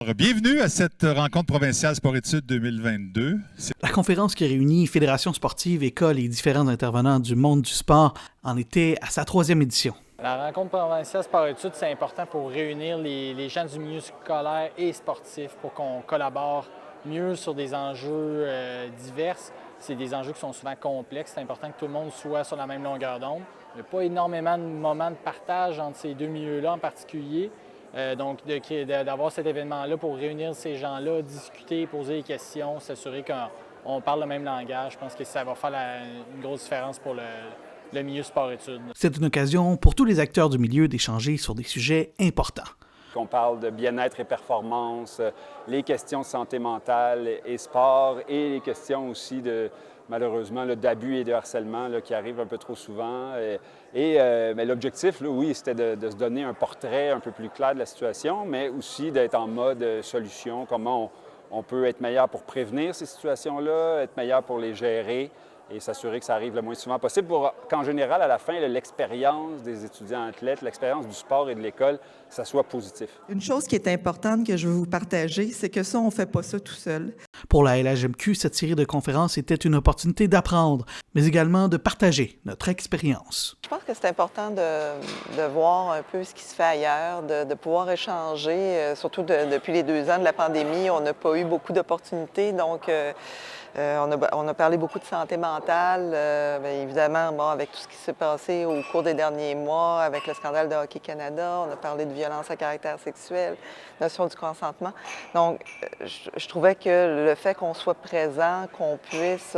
Bienvenue à cette rencontre provinciale Sport-Études 2022. La conférence qui réunit fédérations sportives, écoles et différents intervenants du monde du sport en était à sa 3e édition. La rencontre provinciale Sport-Études, c'est important pour réunir les gens du milieu scolaire et sportif pour qu'on collabore mieux sur des enjeux divers. C'est des enjeux qui sont souvent complexes. C'est important que tout le monde soit sur la même longueur d'onde. Il n'y a pas énormément de moments de partage entre ces deux milieux-là en particulier. Donc, d'avoir cet événement-là pour réunir ces gens-là, discuter, poser des questions, s'assurer qu'on parle le même langage, je pense que ça va faire une grosse différence pour le milieu sport-études. C'est une occasion pour tous les acteurs du milieu d'échanger sur des sujets importants. On parle de bien-être et performance, les questions de santé mentale et sport et les questions aussi malheureusement, d'abus et de harcèlement qui arrivent un peu trop souvent. Mais l'objectif, oui, c'était de se donner un portrait un peu plus clair de la situation, mais aussi d'être en mode solution, comment on peut être meilleur pour prévenir ces situations-là, être meilleur pour les gérer et s'assurer que ça arrive le moins souvent possible pour qu'en général, à la fin, l'expérience des étudiants athlètes, l'expérience du sport et de l'école, ça soit positif. Une chose qui est importante que je veux vous partager, c'est que ça, on ne fait pas ça tout seul. Pour la LHMQ, cette série de conférences était une opportunité d'apprendre, mais également de partager notre expérience. Je pense que c'est important de voir un peu ce qui se fait ailleurs, de pouvoir échanger, surtout depuis les 2 ans de la pandémie, on n'a pas eu beaucoup d'opportunités, donc on a parlé beaucoup de santé mentale, bien évidemment, avec tout ce qui s'est passé au cours des derniers mois, avec le scandale de Hockey Canada, on a parlé de violence à caractère sexuel, notion du consentement. Donc, je trouvais que le fait qu'on soit présent, qu'on puisse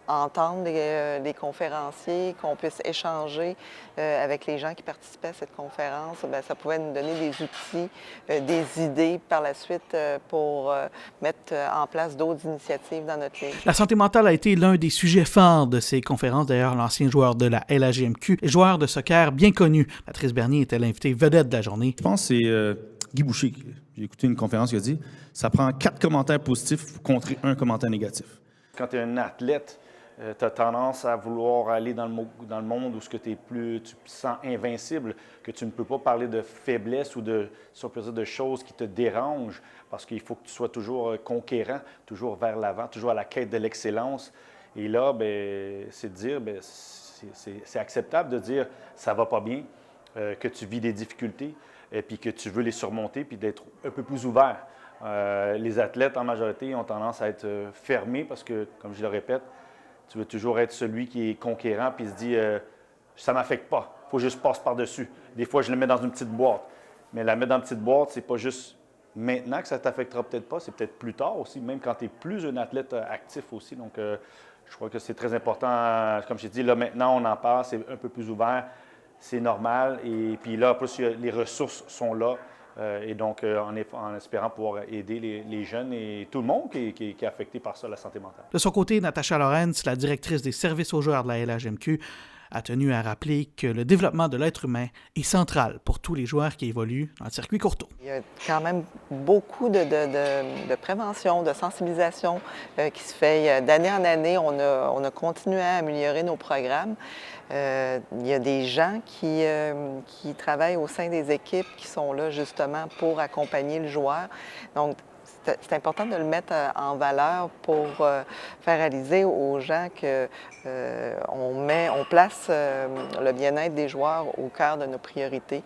entendre les conférenciers, qu'on puisse échanger avec les gens qui participaient à cette conférence, bien, ça pouvait nous donner des outils, des idées par la suite pour mettre en place d'autres initiatives dans notre ligue. La santé mentale a été l'un des sujets forts de ces conférences. D'ailleurs, l'ancien joueur de la LHJMQ et joueur de soccer bien connu, Patrice Bernier, était l'invité vedette de la journée. Je pense que c'est Guy Boucher. J'ai écouté une conférence qui a dit « Ça prend 4 commentaires positifs pour contrer un commentaire négatif ». Quand tu es un athlète, tu as tendance à vouloir aller dans le monde où tu te sens invincible, que tu ne peux pas parler de faiblesse ou de choses qui te dérangent, parce qu'il faut que tu sois toujours conquérant, toujours vers l'avant, toujours à la quête de l'excellence. Et là, c'est de dire, c'est acceptable de dire ça va pas bien, que tu vis des difficultés, et puis que tu veux les surmonter, puis d'être un peu plus ouvert. Les athlètes, en majorité, ont tendance à être fermés parce que, comme je le répète, tu veux toujours être celui qui est conquérant puis se dit ça ne m'affecte pas, il faut que je passe par-dessus. Des fois, je le mets dans une petite boîte. Mais la mettre dans une petite boîte, c'est pas juste maintenant que ça ne t'affectera peut-être pas, c'est peut-être plus tard aussi, même quand tu es plus un athlète actif aussi. Donc, je crois que c'est très important. Comme j'ai dit, là, maintenant, on en parle, c'est un peu plus ouvert, c'est normal. Et puis là, en plus, les ressources sont là. Et donc, en espérant pouvoir aider les jeunes et tout le monde qui est affecté par ça, la santé mentale. De son côté, Natacha Lorenz, la directrice des services aux joueurs de la LHJMQ, a tenu à rappeler que le développement de l'être humain est central pour tous les joueurs qui évoluent dans le circuit Courteau. Il y a quand même beaucoup de prévention, de sensibilisation qui se fait d'année en année. On a continué à améliorer nos programmes. Il y a des gens qui travaillent au sein des équipes qui sont là justement pour accompagner le joueur. Donc, c'est important de le mettre en valeur pour faire réaliser aux gens qu'on place le bien-être des joueurs au cœur de nos priorités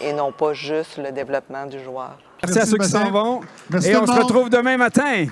et non pas juste le développement du joueur. Merci à ceux qui s'en vont. Merci et on se retrouve demain matin.